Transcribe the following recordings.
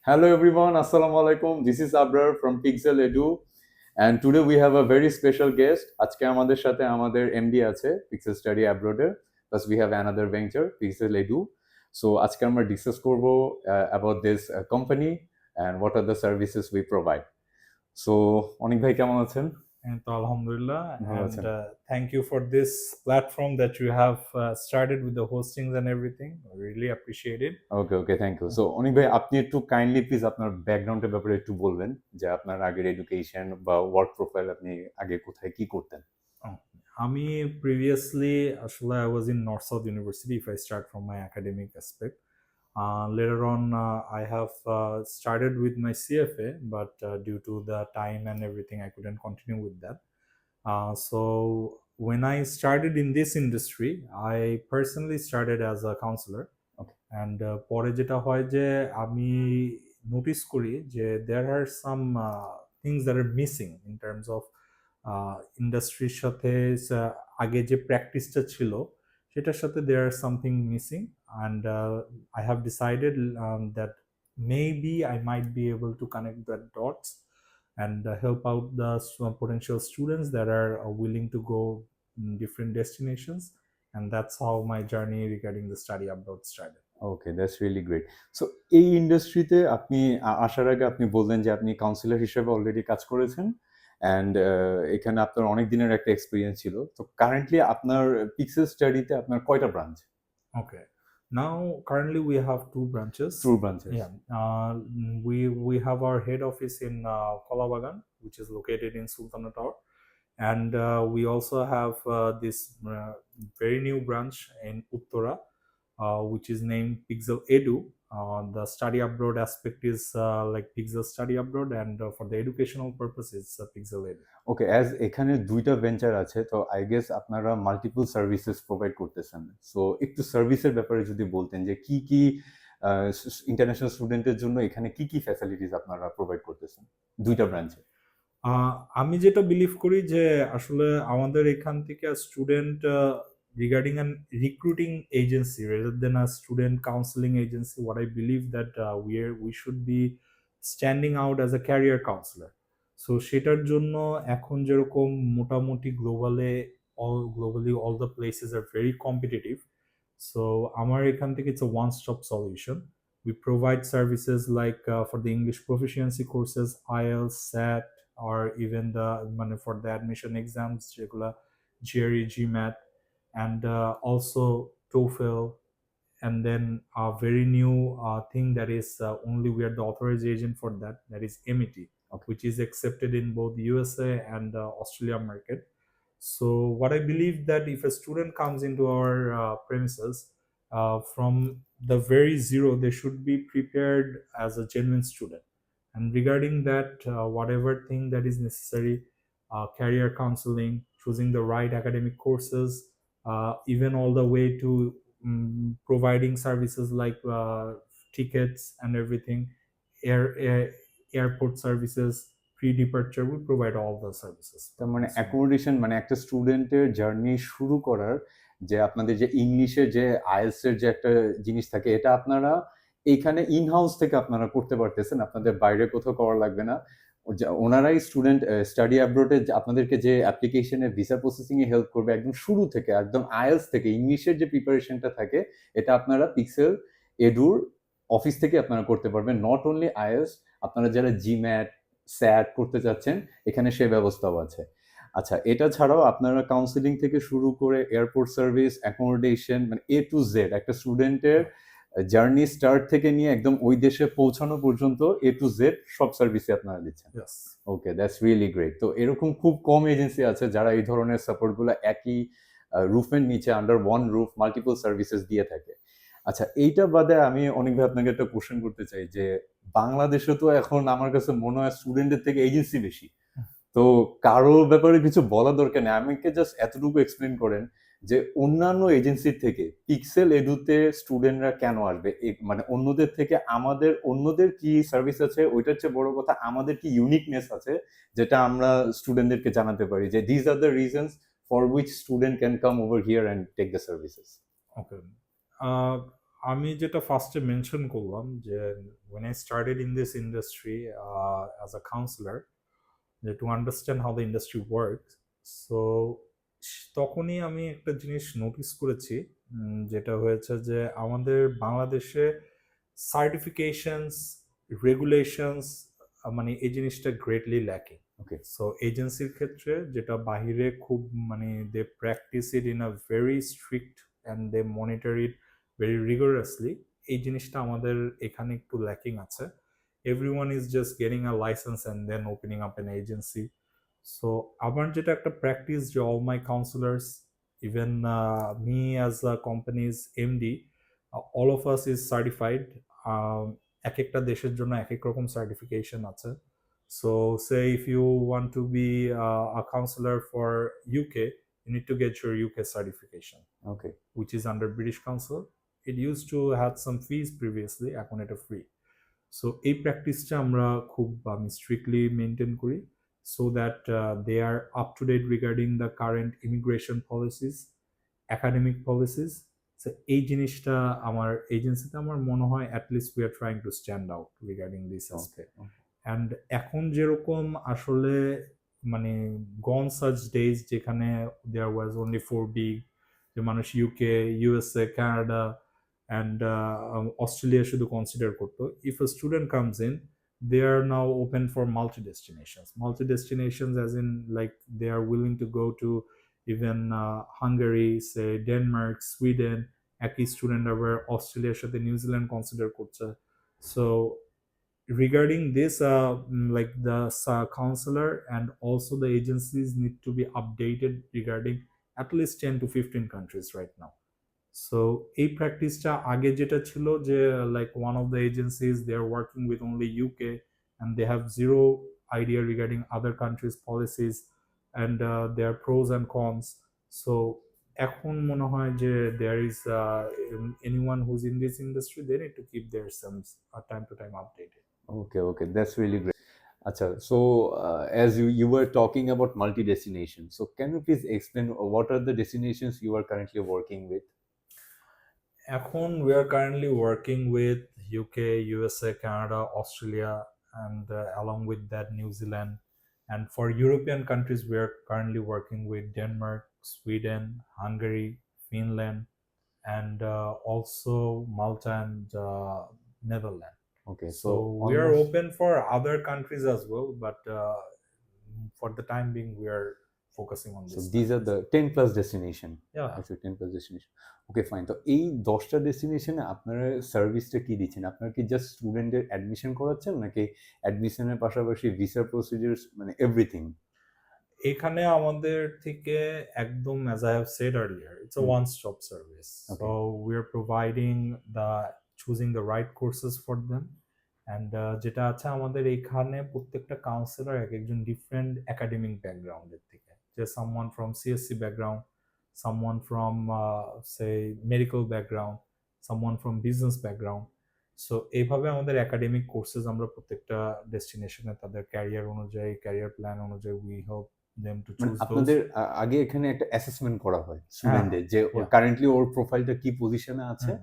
Hello everyone, Assalamu alaikum. This is Abrar from Pixel Edu, and today we have a very special guest. আজকে আমাদের সাথে আমাদের MD আছে Pixel Study Abroad এর, plus we have another venture Pixel Edu. So আজকে আমরা discuss করব about this company and what are the services we provide. So অনিক ভাই কেমন আছেন? And Alhamdulillah, ভালো and আছেন? thank you for this platform that you have started with the hostings and everything. I really appreciate it. Okay thank you. So Anik ভাই আপনি একটু kindly please আপনার ব্যাকগ্রাউন্ডের ব্যাপারে একটু বলবেন যে আপনার আগের এডুকেশন বা ওয়ার্ক প্রোফাইল আপনি আগে কোথায় কি করতেন? আমি previously, actually, I was in North South University. If I start from my academic aspect, later on, I have started with my CFA, but due to the time and everything, I couldn't continue with that. So when I started in this industry, I personally started as a counselor. And পরে যেটা হয় যে আমি notice করি যে there are some things that are missing in terms of ইন্ডাস্ট্রির সাথে আগে যে প্র্যাকটিসটা ছিল সেটার সাথে there are something missing and I have decided that maybe I might be able to connect the dots and help out the potential students that are willing to go in different destinations, and that's how my journey regarding the study abroad started. Okay, that's really great. So এই ইন্ডাস্ট্রিতে আপনি আসার আগে আপনি বললেন যে আপনি councillor হিসেবে অলরেডি কাজ করেছেন অ্যান্ড এখানে আপনার অনেক দিনের একটা এক্সপিরিয়েন্স ছিল। তো কারেন্টলি আপনার পিক্সেল স্টাডিতে আপনার কয়টা branch? Okay. Now, currently we have two branches. Two branches. Yeah. We have our head office in Kolabagan, which is located in Sultana Tower, and we also have this very new branch in Uttora, which is named Pixel Edu. The study abroad aspect is like Pixel Study Abroad, and for the educational purpose, it's Pixel Edu. Okay, as এখানে দুইটা venture আছে, তো I guess আপনারা multiple services provide করতেছেন। So একটু সার্ভিসের ব্যাপারে যদি বলতেন যে কি কি ইন্টারন্যাশনাল স্টুডেন্টের জন্য এখানে কি কি ফ্যাসিলিটিস আপনারা প্রোভাইড করতেছেন দুইটা ব্রাঞ্চে? আমি যেটা বিলিভ করি যে আসলে আমাদের এখান থেকে student regarding an recruiting agency rather than a student counseling agency, what I believe that we should be standing out as a career counselor. So সেটার জন্য এখন যেরকম মোটামুটি globally all the places are very competitive. So আমার এখান থেকে it's a one stop solution. We provide services like for the English proficiency courses, IELTS, SAT, or even the for the admission exams যেগুলা GRE, GMAT, and also TOEFL, and then a very new thing that is only we are the authorized agent for that is MET, which is accepted in both USA and Australia market. So what I believe that if a student comes into our premises from the very zero, they should be prepared as a genuine student. And regarding that, whatever thing that is necessary, career counseling, choosing the right academic courses, even all the way to providing services like tickets and everything, airport services, pre-departure, we provide all the services. তার মানে accommodation মানে একটা স্টুডেন্টের journey শুরু করার যে আপনাদের যে ইংলিশের যে আইএলটিএস এর যে একটা জিনিস থাকে এটা আপনারা এইখানে ইন হাউস থেকে আপনারা করতে পারতেছেন, আপনাদের বাইরে কোথাও করা লাগবে না। ওনারাই স্টুডেন্ট স্টাডি অ্যাব্রোডে আপনাদেরকে যে অ্যাপ্লিকেশনে ভিসা প্রসেসিং এ হেল্প করবে একদম শুরু থেকে, একদম আইএলটিএস থেকে ইংলিশের যে প্রিপারেশনটা থাকে এটা আপনারা পিক্সেল এডুর অফিস থেকে আপনারা করতে পারবেন। নট অনলি আইএলটিএস, আপনারা যারা জিম্যাট স্যাট করতে চাচ্ছেন এখানে সে ব্যবস্থাও আছে। আচ্ছা, এটা ছাড়াও আপনারা কাউন্সিলিং থেকে শুরু করে এয়ারপোর্ট সার্ভিস, অ্যাকোমোডেশন, মানে এ টু জেড একটা স্টুডেন্টের জার্নি স্টার্ট থেকে নিয়ে একদম ওই দেশে পৌঁছানো পর্যন্ত এ টু জেড সব সার্ভিসে আপনারা দিচ্ছেন। ওকে, দ্যাটস রিয়েলি গ্রেট। তো এরকম খুব কম এজেন্সি আছে যারা এই ধরনের সাপোর্টগুলো একই রুফের নিচে under one roof multiple services দিয়ে থাকে। আচ্ছা, এইটা বাদে আমি অনেক ভাই আপনাকে একটা কোশ্চেন করতে চাই যে বাংলাদেশে তো এখন আমার কাছে মনে হয় স্টুডেন্টের থেকে এজেন্সি বেশি, তো কারো ব্যাপারে কিছু বলা দরকার নেই, আমাকে জাস্ট এতটুকু এক্সপ্লেন করেন যে অন্যান্য এজেন্সির থেকে পিক্সেল এডুতে স্টুডেন্টরা কেন আসবে, মানে অন্যদের থেকে আমাদের অন্যদের কি সার্ভিস আছে, ওইটার চেয়ে বড় কথা আমাদের কি ইউনিকনেস আছে যেটা আমরা স্টুডেন্টদেরকে জানাতে পারি যে this are the reasons for which student can come over here and take the services. Okay, আমি যেটা ফার্স্টে মেনশন করলাম যে when I started in this industry as a counselor, যে to understand how the industry works, so তখনই আমি একটা জিনিস নোটিস করেছি, যেটা হয়েছে যে আমাদের বাংলাদেশে সার্টিফিকেশনস, রেগুলেশনস, মানে এই জিনিসটা গ্রেটলি ল্যাকিং। ওকে, সো এজেন্সির ক্ষেত্রে যেটা বাহিরে খুব মানে they practice it in a very strict and they monitor it very rigorously, এই জিনিসটা আমাদের এখানে একটু ল্যাকিং আছে। everyone is just getting a license and then opening up an agency. So আমার যেটা একটা প্র্যাকটিস যে all my counselors, even me as a company's MD, all of us is certified. এক একটা দেশের জন্য এক এক রকম সার্টিফিকেশন আছে। So say if you want to be a counselor for UK, you need to get your UK certification, okay, which is under British Council. It used to have some fees previously, এখন এটা free. So এই প্র্যাকটিসটা আমরা খুব strictly maintain করি, so that they are up to date regarding the current immigration policies, academic policies. So এই জিনিসটা আমার এজেন্সিতে আমার মনে হয় at least we are trying to stand out regarding this aspect. And এখন যেরকম আসলে মানে গন সাচ ডেজ যেখানে there was only for big, যে মানুষ UK, USA, Canada and Australia শুধু কনসিডার করতো। If a student comes in, they are now open for multi-destinations as in like they are willing to go to even Hungary, say Denmark, Sweden, একই student আবার অস্ট্রেলিয়ার সাথে New Zealand consider করছে। So regarding this, like the counselor and also the agencies need to be updated regarding at least 10 to 15 countries right now. So এই প্র্যাকটিসটা আগে যেটা ছিল যে like one of the agencies they are working with only UK and they have zero idea regarding other countries policies and their pros and cons. So এখন মনে হয় যে there is anyone who's in this industry they need to keep their sales time to time updated. okay, that's really great. Acha, so as you were talking about multi-destination, so can you please explain what are the destinations you are currently working with? এখন we are currently working with UK, USA, Canada, Australia, and along with that New Zealand. And for European countries, we are currently working with Denmark, Sweden, Hungary, Finland, and also Malta and Netherlands. Okay, So we are almost- open for other countries as well, but for the time being, we are focusing on So this. these are the 10 plus destination. Yeah. Actually 10 plus destination. Okay, fine. তো এই 10টা ডেস্টিনেশনে আপনারা সার্ভিসটা কি দিচ্ছেন? আপনারা কি just স্টুডেন্টের অ্যাডমিশন করাচ্ছেন নাকি অ্যাডমিশনের পাশাপাশি ভিসা প্রসিডিউরস মানে এভরিথিং? এখানে আমাদের থেকে একদম as I have said earlier, it's a one-stop service. Okay. So we are providing choosing the right courses for them. And যেটা আছে আমাদের এখানে প্রত্যেকটা কাউন্সিলর এক একজন ডিফারেন্ট একাডেমিক ব্যাকগ্রাউন্ডের থেকে, যে someone from CSC background, someone from say medical background, someone from business background. So এইভাবে আমাদের একাডেমিক কোর্সেস আমরা প্রত্যেকটা ডেস্টিনেশনে তাদের ক্যারিয়ার অনুযায়ী, ক্যারিয়ার প্ল্যান অনুযায়ী উই হেল্প দেম টু মানে চুজ আপনাদের আগে এখানে একটা অ্যাসেসমেন্ট করা হয় স্টুডেন্টদের যে yeah. কারেন্টলি ওর প্রোফাইলটা কি পজিশনে আছে, হুম।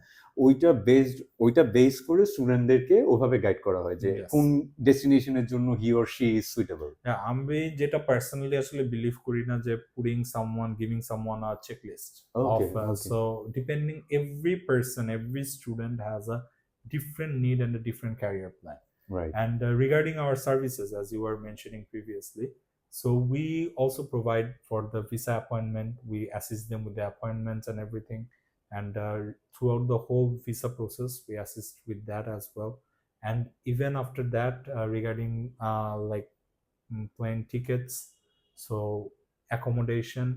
ওইটা বেস করে স্টুডেন্টদেরকে ওভাবে গাইড করা হয় যে Yes. কোন ডেস্টিনেশনের জন্য he or she is suitable. আমি যেটা পার্সোনালি আসলে বিলিভ করি না যে putting someone, giving someone a checklist Okay, of okay. so depending every person, every student has a different need and a different career plan. Right, And regarding our services, as you were mentioning previously, so we also provide for the visa appointment. We assist them with the appointments and everything. And throughout the whole visa process, we assist with that as well. And even after that, regarding like plane tickets, so accommodation,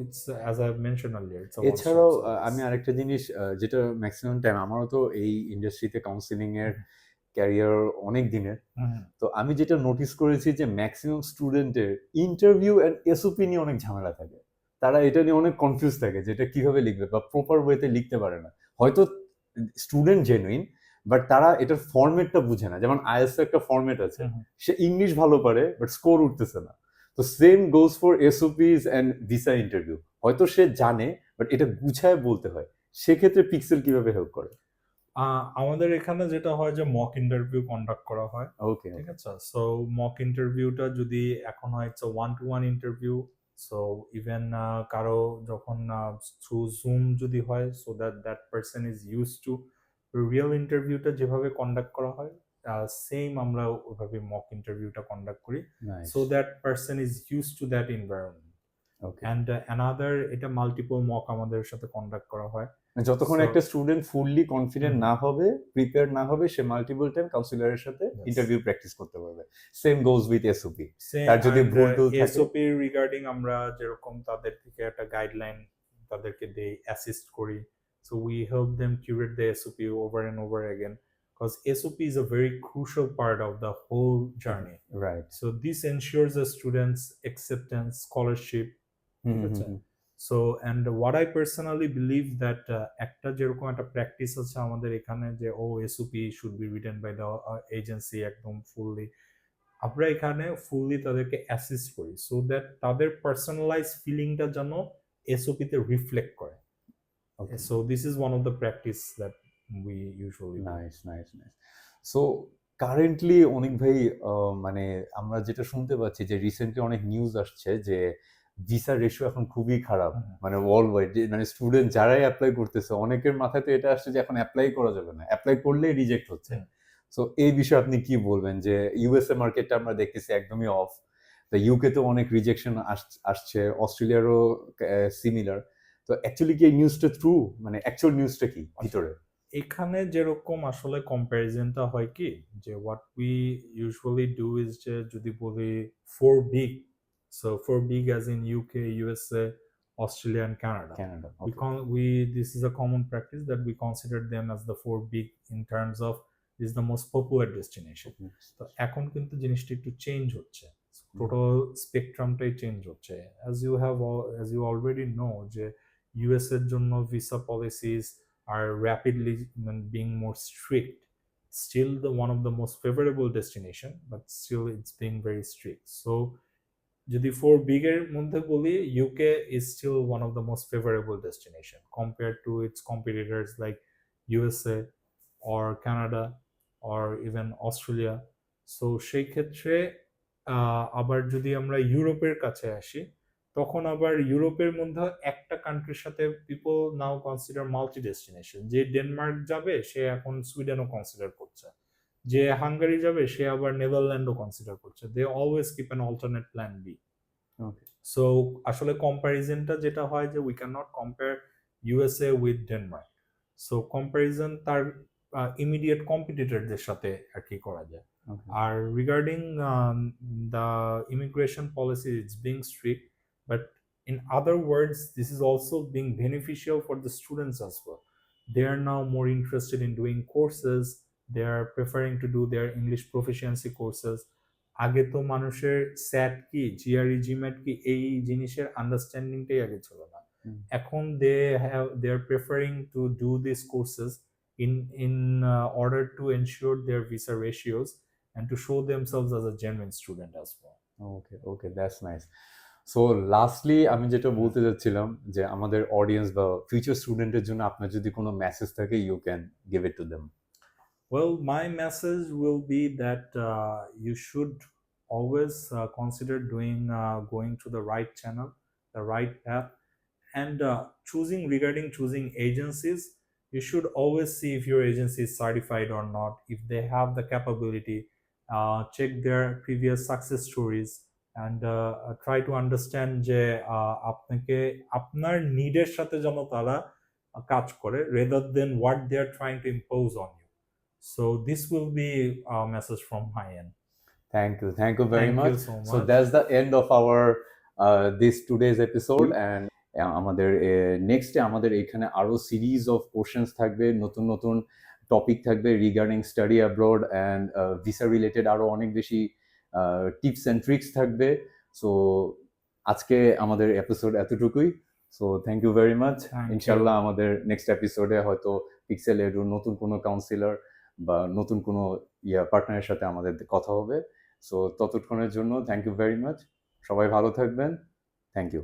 it's as I mentioned earlier, it's a one-stop এছাড়াও service. আমি আরেকটা জিনিস যেটা maximum time আমারও তো এই ইন্ডাস্ট্রিতে counselling এর ক্যারিয়ার অনেক দিনের, Mhm. তো আমি যেটা নোটিস করেছি যে ম্যাক্সিমাম স্টুডেন্টের ইন্টারভিউ অ্যান্ড এসওপি নিয়ে অনেক ঝামেলা থাকে। তারা এটা নিয়ে অনেক কনফিউজ থাকে যে এটা কিভাবে লিখবে বা প্রপার ওয়েতে লিখতে পারে না। হয়তো স্টুডেন্ট জেনুইন, বাট তারা এটার ফরম্যাটটা বুঝে না। যেমন আইএলটিএস একটা ফরম্যাট আছে, Mhm. সে ইংলিশ ভালো পারে বাট স্কোর উঠতেছে না। তো same goes for এসওপিস and visa interview. হয়তো সে জানে বাট এটা গুছায় বলতে হয়। সেক্ষেত্রে পিক্সেল কিভাবে হেল্প করে? আমাদের এখানে যেটা হয় যে মক ইন্টারভিউ কন্ডাক্ট করা হয়, ওকে, ঠিক ওকে। আছে? সো মক ইন্টারভিউটা যদি এখন হয় it's one to one interview, so even কারো যখন থ্রু জুম যদি হয়, so that that person is use to real ইন্টারভিউটা যেভাবে কন্ডাক্ট করা হয়, সেম আমরা ওইভাবে মক ইন্টারভিউটা কন্ডাক্ট করি, nice. So that person is use to that environment. Okay. And another এটা মাল্টিপল মক আমাদের সাথে কন্ডাক্ট করা হয়। যতক্ষণ সো একটা স্টুডেন্ট ফুললি কনফিডেন্ট হুম, না হবে, প্রিপেয়ার না হবে, সে মাল্টিপল টাইম কাউন্সিলরের সাথে ইয়েস। ইন্টারভিউ প্র্যাকটিস করতে পারবে। Same goes with SOP. সে তার যদি অ্যান্ড ভুল-টুল থাকে। এসওপি রিগার্ডিং আমরা যেরকম তাদের থেকে একটা গাইডলাইন তাদেরকে দেই, অ্যাসিস্ট করি। So we help them curate the SOP over and over again, because SOP is a very crucial part of the whole journey. Right. So this ensures the students acceptance, scholarship, হুম, ঠিক হুম, আছে? হুম। So and what I personally believe that একটা যেরকম একটা practice আছে আমাদের এখানে যে SOP should be written by the agency একদম ফুললি, আমরা এখানে ফুললি তাদেরকে অ্যাসিস্ট করি সো দ্যাট তাদের পার্সোনালাইজ ফিলিংটা যেন এসওপিতে রিফ্লেক্ট করে। Okay. So this is one of the practice that we usually do. Nice, nice, nice. So currently অনেক ভাই, মানে আমরা যেটা শুনতে পাচ্ছি যে রিসেন্টলি অনেক নিউজ আসছে যে ভিসা রেশিও এখন খুবই খারাপ। মানে ওয়ার্ল্ড ওয়াইড, মানে স্টুডেন্ট যারাই অ্যাপ্লাই করতেছে অনেকের মাথায় তো এটা আসছে যে এখন অ্যাপ্লাই করা যাবে না, অ্যাপ্লাই করলেই রিজেক্ট হচ্ছে। সো এই বিষয়ে আপনি কি বলবেন যে ইউএসএ মার্কেটটা আমরা দেখতেছি একদমই অফ, তো ইউকে তো অনেক রিজেকশন আসছে, অস্ট্রেলিয়ারও সিমিলার। তো অ্যাকচুয়ালি কি এই নিউজটা ট্রু, মানে অ্যাকচুয়াল নিউজটা কি ভিতরে? এখানে যেরকম আসলে কম্প্যারিজনটা হয় কি যে what we usually do is যে যদি বলি four big, so four big as in UK, USA, Australia and Canada. Canada, We okay. we this is a common practice that we consider them as the four big in terms of is the most popular destination. তো এখন কিন্তু জিনিসটা একটু change হচ্ছে, total স্পেকট্রামটাই change হচ্ছে। as you already know যে US এর জন্য visa policies are rapidly being more strict. Still one of the most favorable destination, but still it's being very strict. So যদি ফোর বিগ এর মধ্যে বলি, UK is still one of the most favorable destination compared to its competitors like USA or Canada or even Australia. So সেই ক্ষেত্রে আবার যদি আমরা ইউরোপের কাছে আসি, তখন আবার ইউরোপের মধ্যে একটা কান্ট্রির সাথে পিপল নাও কনসিডার মাল্টি ডেস্টিনেশন। যে ডেনমার্ক যাবে সে এখন সুইডেনও কনসিডার করছে, যে হাঙ্গারি যাবে সে আবার নেদারল্যান্ডও কনসিডার করছে। They always keep an alternate plan B. Okay. So আসলে কম্প্যারিজনটা যেটা হয় যে we can not compare USA with Denmark. So comparison তার ইমিডিয়েট কম্পিটিটরদের সাথে আর কি করা যায়। আর regarding the immigration policy, it's being strict, but in other words this is also being beneficial for the students as well. They are now more interested in doing courses, they are preferring to do their English proficiency courses. আগে তো মানুষের স্যাট কি, GRE, GMAT কি, এই জিনিসের আন্ডারস্ট্যান্ডিংটাই আগে ছিল না। এখন they are preferring to do these courses in order to ensure their visa ratios and to show themselves as a genuine student as well. Okay, okay, that's nice. So lastly আমি যেটা বলতে যাচ্ছিলাম যে আমাদের অডিয়েন্স বা future স্টুডেন্টের জন্য আপনার যদি কোনো মেসেজ থাকে, you can give it to them. Well, my message will be that you should always consider going to the right channel, the right path, and choosing agencies. You should always see if your agency is certified or not, if they have the capability. Check their previous success stories and try to understand যে আপনাকে আপনার নিডের সাথে যেন তারা কাজ করে rather than what they are trying to impose on you. So this will be a message from my end. Thank you very Thank much. you so So much. that's the end of our this today's episode, and আমাদের নেক্সটে আমাদের এখানে আরো series of questions থাকবে, নতুন নতুন topic থাকবে regarding study abroad and visa related, আরো অনেক বেশি টিপস অ্যান্ড ট্রিক্স থাকবে। সো আজকে আমাদের এপিসোড এতটুকুই। So thank you very much. ইনশাল্লাহ আমাদের নেক্সট এপিসোডে হয়তো পিক্সেল এডুর নতুন কোনো কাউন্সিলর বা নতুন কোনো পার্টনারের সাথে আমাদের কথা হবে। সো ততক্ষণের জন্য থ্যাংক ইউ ভেরি মাচ, সবাই ভালো থাকবেন, থ্যাংক ইউ।